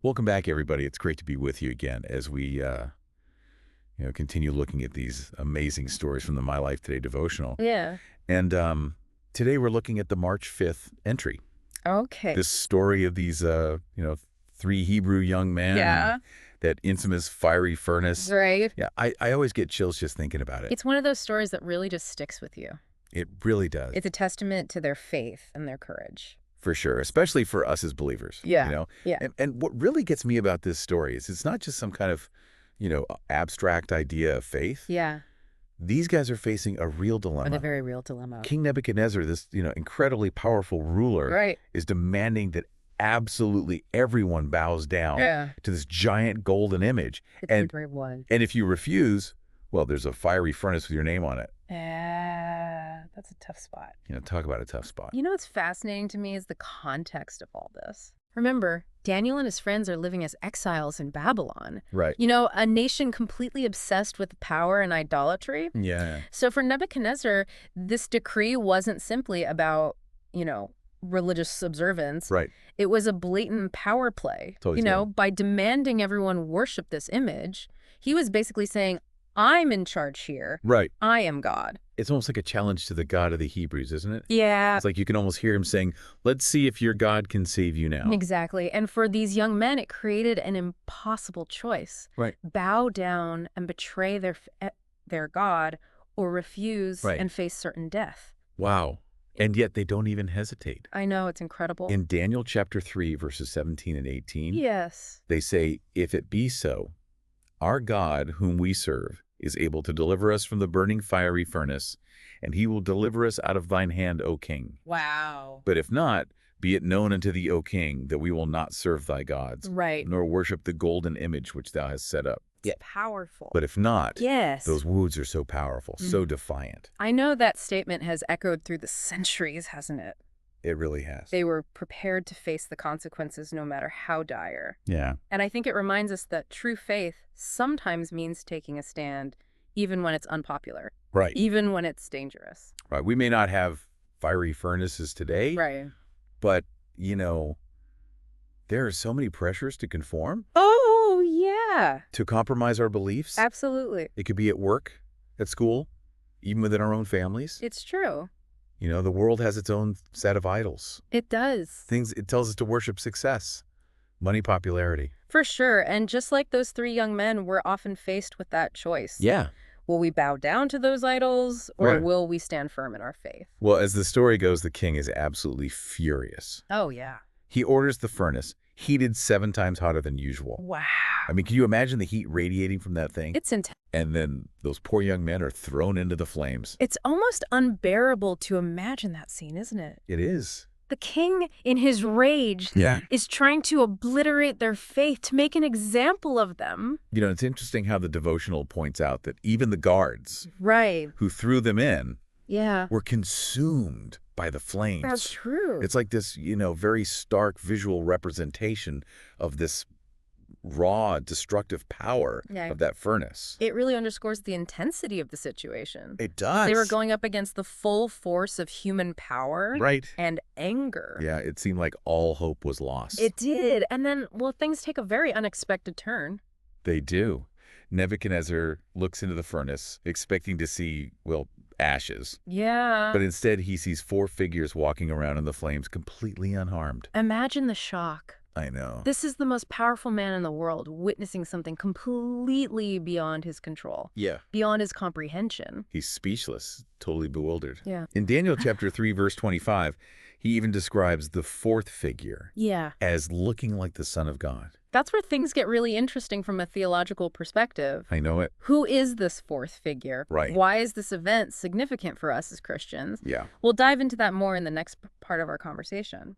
Welcome back, everybody. It's great to be with you again as we continue looking at these amazing stories from the My Life Today devotional. Yeah. And today we're looking at the March 5th entry. Okay. This story of these, three Hebrew young men. Yeah. And that infamous fiery furnace. Right. Yeah, I always get chills just thinking about it. It's one of those stories that really just sticks with you. It really does. It's a testament to their faith and their courage. For sure, especially for us as believers. Yeah. Yeah. And what really gets me about this story is it's not just some kind of, abstract idea of faith. Yeah. These guys are facing a real dilemma. And a very real dilemma. King Nebuchadnezzar, this, incredibly powerful ruler, Right. is demanding that absolutely everyone bows down to this giant golden image. It's a great one. And if you refuse, well, there's a fiery furnace with your name on it. That's a tough spot. Talk about a tough spot. What's fascinating to me is the context of all this. Remember, Daniel and his friends are living as exiles in Babylon. Right. A nation completely obsessed with power and idolatry. Yeah. So for Nebuchadnezzar, this decree wasn't simply about, religious observance. Right. It was a blatant power play. Totally. By demanding everyone worship this image, he was basically saying, I'm in charge here. Right. I am God. It's almost like a challenge to the God of the Hebrews, isn't it? Yeah. It's like you can almost hear him saying, let's see if your God can save you now. Exactly. And for these young men, it created an impossible choice. Right. Bow down and betray their God, or refuse and face certain death. Wow. And yet they don't even hesitate. I know, it's incredible. In Daniel chapter 3, verses 17 and 18, yes, they say, if it be so, our God whom we serve is able to deliver us from the burning fiery furnace, and he will deliver us out of thine hand, O king. Wow. But if not, be it known unto thee, O king, that we will not serve thy gods, Right. nor worship the golden image which thou hast set up. It's powerful. But if not, yes, those words are so powerful, so defiant. I know that statement has echoed through the centuries, hasn't it? It really has. They were prepared to face the consequences no matter how dire. Yeah. And I think it reminds us that true faith sometimes means taking a stand, even when it's unpopular. Right. Even when it's dangerous. Right. We may not have fiery furnaces today. Right. But, there are so many pressures to conform. Oh, yeah. To compromise our beliefs. Absolutely. It could be at work, at school, even within our own families. It's true. The world has its own set of idols. It does. It tells us to worship success, money, popularity. For sure. And just like those three young men, we're often faced with that choice. Yeah. Will we bow down to those idols, or Right. will we stand firm in our faith? Well, as the story goes, the king is absolutely furious. Oh, yeah. He orders the furnace heated 7 times hotter than usual. Wow. I mean, can you imagine the heat radiating from that thing? It's intense. And then those poor young men are thrown into the flames. It's almost unbearable to imagine that scene, isn't it? It is. The king, in his rage, is trying to obliterate their faith, to make an example of them. It's interesting how the devotional points out that even the guards Right. who threw them in Yeah. were consumed by the flames. That's true. It's like this, very stark visual representation of this raw, destructive power of that furnace. It really underscores the intensity of the situation. It does. They were going up against the full force of human power and anger. Yeah, it seemed like all hope was lost. It did. And then, things take a very unexpected turn. They do. Nebuchadnezzar looks into the furnace, expecting to see, ashes. Yeah. But instead, he sees 4 figures walking around in the flames, completely unharmed. Imagine the shock. I know. This is the most powerful man in the world, witnessing something completely beyond his control. Yeah. Beyond his comprehension. He's speechless, totally bewildered. Yeah. In Daniel chapter 3, verse 25, he even describes the 4th figure as looking like the Son of God. That's where things get really interesting from a theological perspective. I know it. Who is this 4th figure? Right. Why is this event significant for us as Christians? Yeah. We'll dive into that more in the next part of our conversation.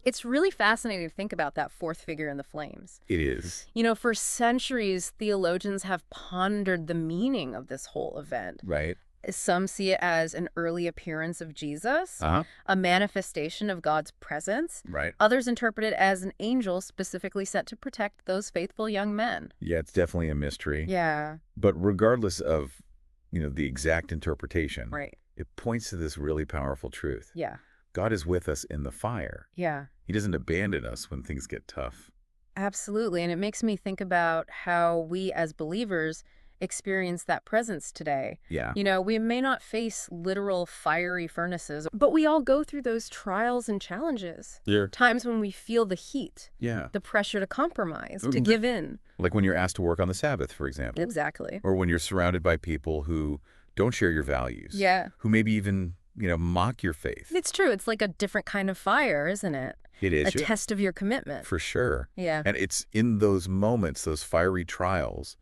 It's really fascinating to think about that 4th figure in the flames. It is. For centuries, theologians have pondered the meaning of this whole event. Right. Some see it as an early appearance of Jesus, a manifestation of God's presence. Right. Others interpret it as an angel specifically sent to protect those faithful young men. Yeah, it's definitely a mystery. Yeah. But regardless of, the exact interpretation, Right. it points to this really powerful truth. Yeah. God is with us in the fire. Yeah. He doesn't abandon us when things get tough. Absolutely. And it makes me think about how we as believers experience that presence today. Yeah. You know, we may not face literal fiery furnaces, but we all go through those trials and challenges. Yeah. Times when we feel the heat, Yeah. the pressure to compromise, to give in. Like when you're asked to work on the Sabbath, for example. Exactly. Or when you're surrounded by people who don't share your values. Yeah. Who maybe even, mock your faith. It's true. It's like a different kind of fire, isn't it? It is. A test of your commitment. For sure. Yeah. And it's in those moments, those fiery trials,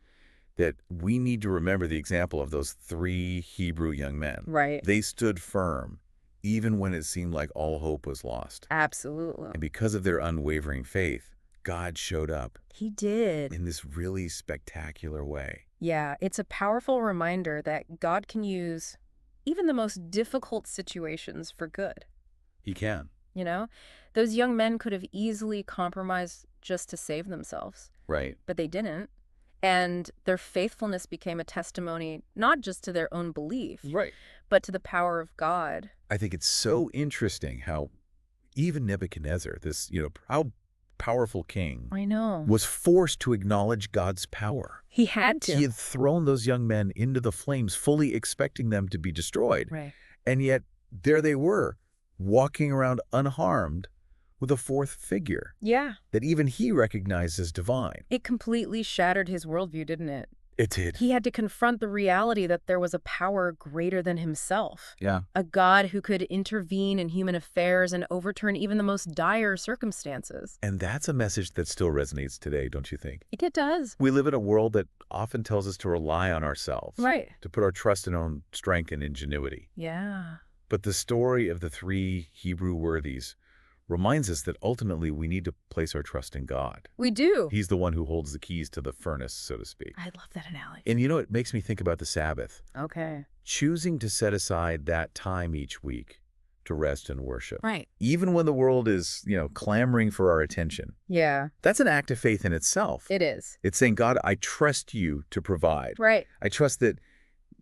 that we need to remember the example of those 3 Hebrew young men. Right. They stood firm, even when it seemed like all hope was lost. Absolutely. And because of their unwavering faith, God showed up He did. in this really spectacular way. Yeah, it's a powerful reminder that God can use even the most difficult situations for good. He can. You know, those young men could have easily compromised just to save themselves, Right. but they didn't. And their faithfulness became a testimony not just to their own belief, Right. but to the power of God. I think it's so interesting how even Nebuchadnezzar, this, proud, powerful king, I know. was forced to acknowledge God's power. He had to. He had thrown those young men into the flames, fully expecting them to be destroyed. Right. And yet, there they were, walking around unharmed with a 4th figure Yeah. that even he recognized as divine. It completely shattered his worldview, didn't it? It did. He had to confront the reality that there was a power greater than himself. Yeah. A God who could intervene in human affairs and overturn even the most dire circumstances. And that's a message that still resonates today, don't you think? It does. We live in a world that often tells us to rely on ourselves. Right. To put our trust in our own strength and ingenuity. Yeah. But the story of the 3 Hebrew worthies reminds us that ultimately we need to place our trust in God. We do. He's the one who holds the keys to the furnace, so to speak. I love that analogy. And it makes me think about the Sabbath. Okay. Choosing to set aside that time each week to rest and worship. Right. Even when the world is, clamoring for our attention. Yeah, That's an act of faith in itself. it is. It's saying, God, I trust you to provide. Right. I trust that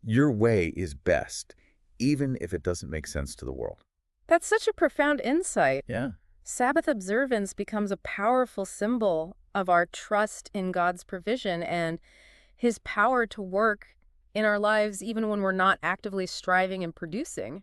your way is best, even if it doesn't make sense to the world. That's such a profound insight. Yeah. Sabbath observance becomes a powerful symbol of our trust in God's provision and his power to work in our lives even when we're not actively striving and producing.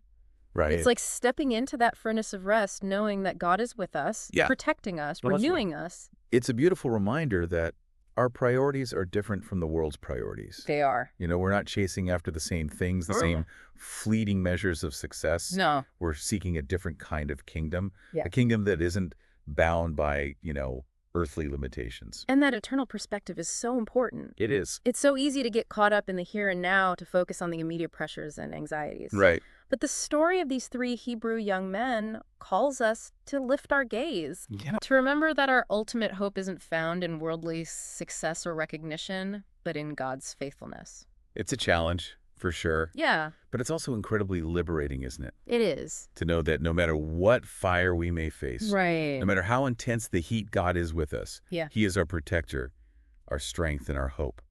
Right. It's like stepping into that furnace of rest, knowing that God is with us, Yeah. protecting us, Well, that's right. renewing us. It's a beautiful reminder that our priorities are different from the world's priorities. They are. We're not chasing after the same things, the same fleeting measures of success. No. We're seeking a different kind of kingdom, Yeah. a kingdom that isn't bound by, earthly limitations. And that eternal perspective is so important. It is. It's so easy to get caught up in the here and now to focus on the immediate pressures and anxieties. Right. But the story of these 3 Hebrew young men calls us to lift our gaze, Yeah. to remember that our ultimate hope isn't found in worldly success or recognition, but in God's faithfulness. It's a challenge, for sure. Yeah, But it's also incredibly liberating, isn't it? it is. To know that no matter what fire we may face, Right. no matter how intense the heat, God is with us. Yeah. He is our protector, our strength, and our hope.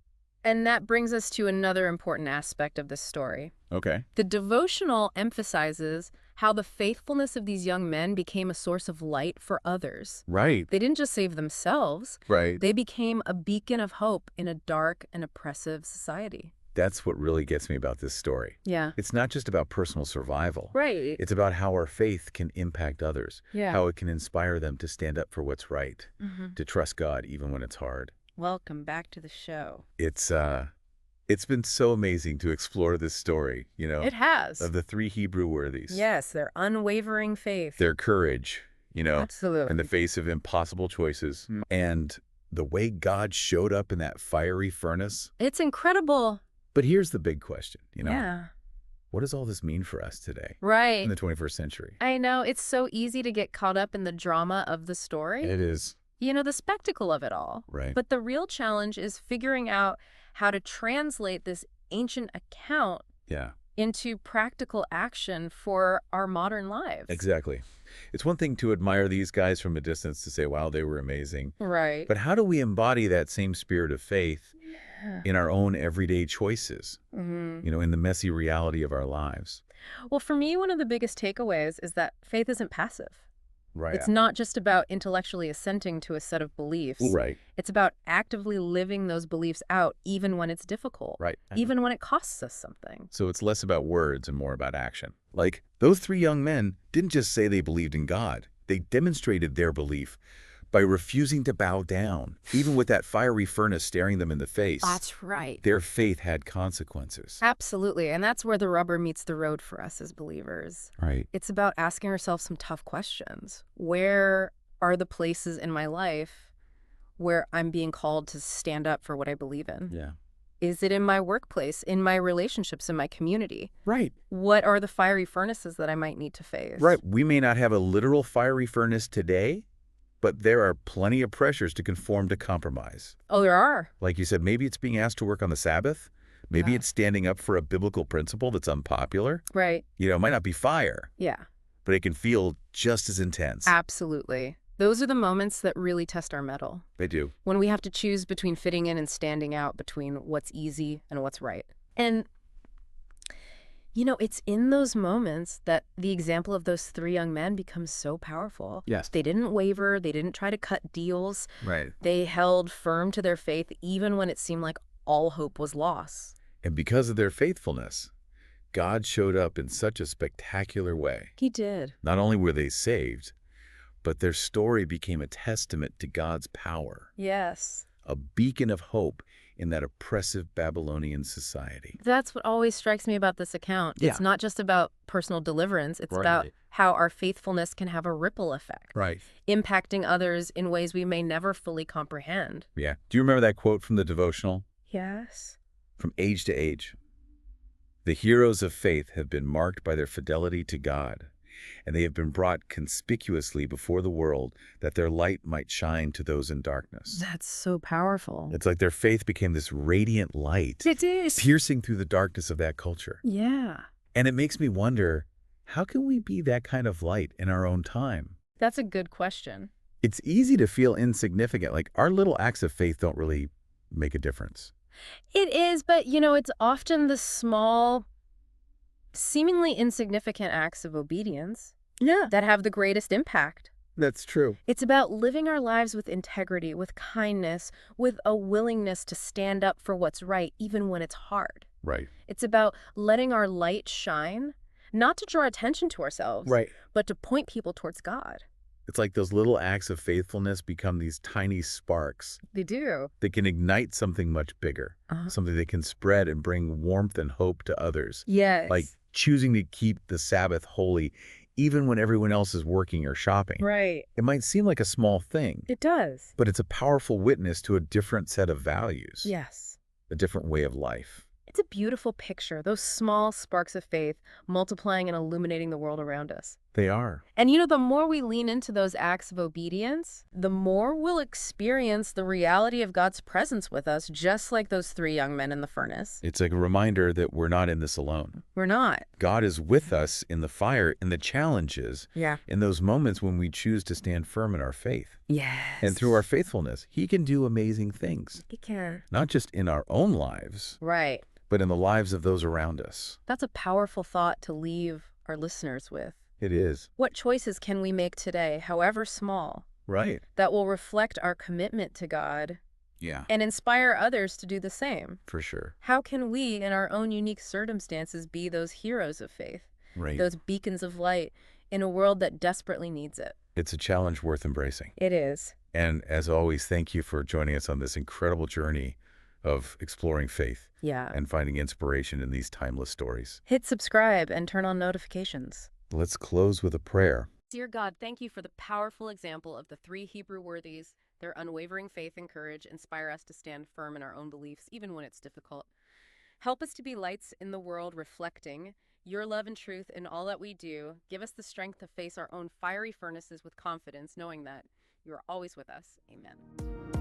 And that brings us to another important aspect of this story. Okay. The devotional emphasizes how the faithfulness of these young men became a source of light for others. Right. They didn't just save themselves, Right. they became a beacon of hope in a dark and oppressive society. That's what really gets me about this story. Yeah. It's not just about personal survival. Right. It's about how our faith can impact others, Yeah. how it can inspire them to stand up for what's right, Mhm. to trust God even when it's hard. Welcome back to the show. It's been so amazing to explore this story, It has. of the 3 Hebrew worthies. Yes, their unwavering faith. Their courage, Absolutely. in the face of impossible choices. And the way God showed up in that fiery furnace. It's incredible. But here's the big question, Yeah. What does all this mean for us today Right. in the 21st century? I know. It's so easy to get caught up in the drama of the story. It is. The spectacle of it all. Right. But the real challenge is figuring out how to translate this ancient account Yeah, into practical action for our modern lives. exactly. It's one thing to admire these guys from a distance to say, wow, they were amazing. Right. But how do we embody that same spirit of faith Yeah. in our own everyday choices, Hmm. in the messy reality of our lives? Well, for me, one of the biggest takeaways is that faith isn't passive. Right. It's not just about intellectually assenting to a set of beliefs. Right. It's about actively living those beliefs out, even when it's difficult, Right. even when it costs us something. So it's less about words and more about action. Like, those three young men didn't just say they believed in God. They demonstrated their belief by refusing to bow down, even with that fiery furnace staring them in the face. That's right. Their faith had consequences. Absolutely. And that's where the rubber meets the road for us as believers. Right. It's about asking ourselves some tough questions. Where are the places in my life where I'm being called to stand up for what I believe in? Yeah. Is it in my workplace, in my relationships, in my community? Right. What are the fiery furnaces that I might need to face? Right. We may not have a literal fiery furnace today, but there are plenty of pressures to conform to compromise. Oh, there are. Like you said, maybe it's being asked to work on the Sabbath. Maybe Yeah. it's standing up for a biblical principle that's unpopular. Right. It might not be fire, Yeah, but it can feel just as intense. absolutely. Those are the moments that really test our mettle. They do. When we have to choose between fitting in and standing out, between what's easy and what's right. And, it's in those moments that the example of those three young men becomes so powerful. Yes. They didn't waver. They didn't try to cut deals. Right. They held firm to their faith even when it seemed like all hope was lost. And because of their faithfulness, God showed up in such a spectacular way. He did. Not only were they saved, but their story became a testament to God's power, Yes. a beacon of hope in that oppressive Babylonian society. That's what always strikes me about this account. Yeah. It's not just about personal deliverance. It's Right. about how our faithfulness can have a ripple effect, Right. impacting others in ways we may never fully comprehend. Yeah. Do you remember that quote from the devotional? Yes. From age to age. The heroes of faith have been marked by their fidelity to God, and they have been brought conspicuously before the world that their light might shine to those in darkness. That's so powerful. It's like their faith became this radiant light, It is. piercing through the darkness of that culture. Yeah. And it makes me wonder, how can we be that kind of light in our own time? That's a good question. It's easy to feel insignificant, like our little acts of faith don't really make a difference. It is, but, it's often the small, seemingly insignificant acts of obedience Yeah, that have the greatest impact. that's true. It's about living our lives with integrity, with kindness, with a willingness to stand up for what's right, even when it's hard. Right. It's about letting our light shine, not to draw attention to ourselves, Right. but to point people towards God. It's like those little acts of faithfulness become these tiny sparks They do. that can ignite something much bigger, something that can spread and bring warmth and hope to others. Yes. Like choosing to keep the Sabbath holy even when everyone else is working or shopping. Right. It might seem like a small thing, It does. but it's a powerful witness to a different set of values, Yes. a different way of life. It's a beautiful picture, those small sparks of faith multiplying and illuminating the world around us. They are. And the more we lean into those acts of obedience, the more we'll experience the reality of God's presence with us, just like those three young men in the furnace. It's like a reminder that we're not in this alone. We're not. God is with us in the fire, in the challenges, Yeah. in those moments when we choose to stand firm in our faith. Yes. And through our faithfulness, He can do amazing things, He can. not just in our own lives, Right. but in the lives of those around us. That's a powerful thought to leave our listeners with. It is. What choices can we make today, however small, Right. that will reflect our commitment to God Yeah, and inspire others to do the same? for sure. How can we, in our own unique circumstances, be those heroes of faith, Right. those beacons of light in a world that desperately needs it? It's a challenge worth embracing. It is. And as always, thank you for joining us on this incredible journey of exploring faith Yeah. and finding inspiration in these timeless stories. Hit subscribe and turn on notifications. Let's close with a prayer. Dear God, thank you for the powerful example of the three Hebrew worthies. Their unwavering faith and courage inspire us to stand firm in our own beliefs, even when it's difficult. Help us to be lights in the world, reflecting your love and truth in all that we do. Give us the strength to face our own fiery furnaces with confidence, knowing that you are always with us. Amen.